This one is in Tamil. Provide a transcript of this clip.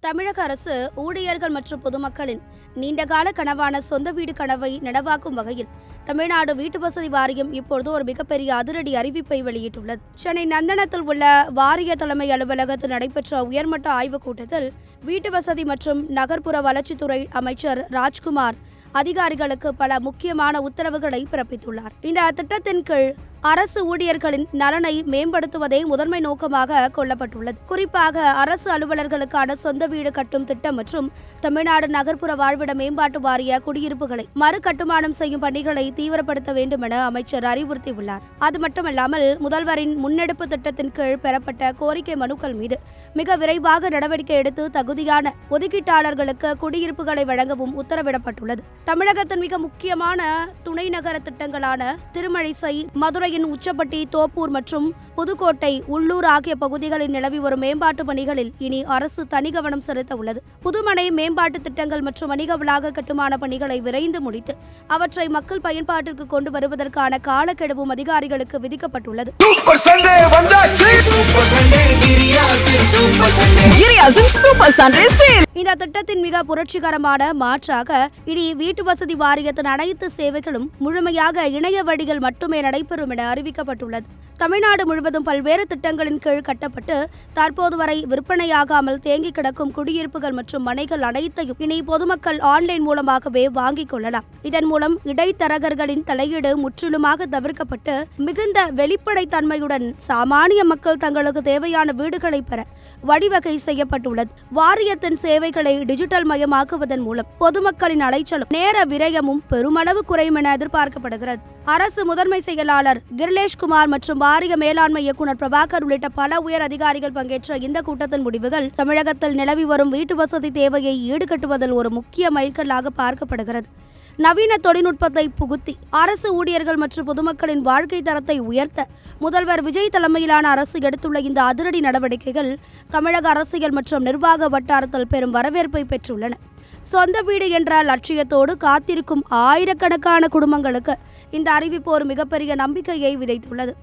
தமிழக அரசு ஊழியர்கள் மற்றும் பொதுமக்களின் நீண்டகால கனவான சொந்த வீடு கனவை நனவாக்கும் வகையில் தமிழ்நாடு வீட்டு வசதி வாரியம் இப்பொழுது ஒரு மிகப்பெரிய அதிரடி அறிவிப்பை வெளியிட்டுள்ளது. சென்னை நந்தனத்தில் உள்ள வாரிய தலைமை அலுவலகத்தில் நடைபெற்ற உயர்மட்ட ஆய்வுக் கூட்டத்தில் வீட்டு வசதி மற்றும் நகர்ப்புற வளர்ச்சித்துறை அமைச்சர் ராஜ்குமார் அதிகாரிகளுக்கு பல முக்கியமான உத்தரவுகளை பிறப்பித்துள்ளார். இந்த திட்டத்தின் கீழ் அரசு ஊழியர்களின் நலனை மேம்படுத்துவதே முதன்மை நோக்கமாக கொள்ளப்பட்டுள்ளது. குறிப்பாக அரசு அலுவலர்களுக்கான சொந்த வீடு கட்டும் திட்டம் மற்றும் தமிழ்நாடு நகர்ப்புற வாழ்விட மேம்பாட்டு வாரிய குடியிருப்புகளை மறு கட்டுமானம் செய்யும் பணிகளை தீவிரப்படுத்த வேண்டும் என அமைச்சர் அறிவுறுத்தியுள்ளார். அது மட்டுமல்லாமல் முதல்வரின் முன்னெடுப்பு திட்டத்தின் கீழ் பெறப்பட்ட கோரிக்கை மனுக்கள் மீது மிக விரைவாக நடவடிக்கை எடுத்து தகுதியான ஒதுக்கீட்டாளர்களுக்கு குடியிருப்புகளை வழங்கவும் உத்தரவிடப்பட்டுள்ளது. தமிழகத்தின் மிக முக்கியமான துணை நகர திட்டங்களான திருமழிசை, மதுரை உச்சப்பட்டி, தோப்பூர் மற்றும் புதுக்கோட்டை, உள்ளூர் ஆகிய பகுதிகளில் நிலவி வரும் மேம்பாட்டு பணிகளில் இனி அரசு தனி கவனம் செலுத்த உள்ளது. புதுமனை மேம்பாட்டு திட்டங்கள் மற்றும் வணிக வளாக கட்டுமான பணிகளை விரைந்து முடித்து அவற்றை மக்கள் பயன்பாட்டிற்கு கொண்டு வருவதற்கான காலக்கெடுவும் அதிகாரிகளுக்கு விதிக்கப்பட்டுள்ளது. இந்த திட்டத்தின் மிக புரட்சிகரமான மாற்றாக இனி வீட்டு வசதி வாரியத்தின் அனைத்து சேவைகளும் முழுமையாக இணைய வழியில் மட்டுமே நடைபெறும் என அறிவிக்கப்பட்டுள்ளது. தமிழ்நாடு முழுவதும் பல்வேறு திட்டங்களின் கீழ் கட்டப்பட்டு தற்போது வரை விற்பனையாகாமல் தேங்கி கிடக்கும் குடியிருப்புகள் மற்றும் மனைகள் அனைத்தையும் இனி பொதுமக்கள் ஆன்லைன் மூலமாகவே வாங்கிக் கொள்ளலாம். இதன் மூலம் இடைத்தரகர்களின் தலையீடு முற்றிலுமாக தவிர்க்கப்பட்டு மிகுந்த வெளிப்படைத்தன்மையுடன் சாமானிய மக்கள் தங்களுக்கு தேவையான வீடுகளை பெற வழிவகை செய்யப்பட்டுள்ளது. வாரியத்தின் சேவைகளை டிஜிட்டல் மயமாக்குவதன் மூலம் பொதுமக்களின் அலைச்சலும் நேர விரயமும் பெருமளவு குறையும் என எதிர்பார்க்கப்படுகிறது. அரசு முதன்மை செயலாளர் கிர்லேஷ்குமார் மற்றும் வாரிய மேலாண்மை இயக்குநர் பிரபாகர் உள்ளிட்ட பல உயர் அதிகாரிகள் பங்கேற்ற இந்த கூட்டத்தின் முடிவுகள் தமிழகத்தில் நிலவி வரும் வீட்டு வசதி தேவையை ஈடுகட்டுவதில் ஒரு முக்கிய மைல்கல்லாக பார்க்கப்படுகிறது. நவீன தொழில்நுட்பத்தை புகுத்தி அரசு ஊழியர்கள் மற்றும் பொதுமக்களின் வாழ்க்கை தரத்தை உயர்த்த முதல்வர் விஜய் தலைமையிலான அரசு எடுத்துள்ள இந்த அதிரடி நடவடிக்கைகள் தமிழக அரசியல் மற்றும் நிர்வாக வட்டாரத்தில் பெரும் வரவேற்பை பெற்றுள்ளன. சொந்த வீடு என்ற லட்சியத்தோடு காத்திருக்கும் ஆயிரக்கணக்கான குடும்பங்களுக்கு இந்த அறிவிப்பு ஒரு மிகப்பெரிய நம்பிக்கையை விதைத்துள்ளது.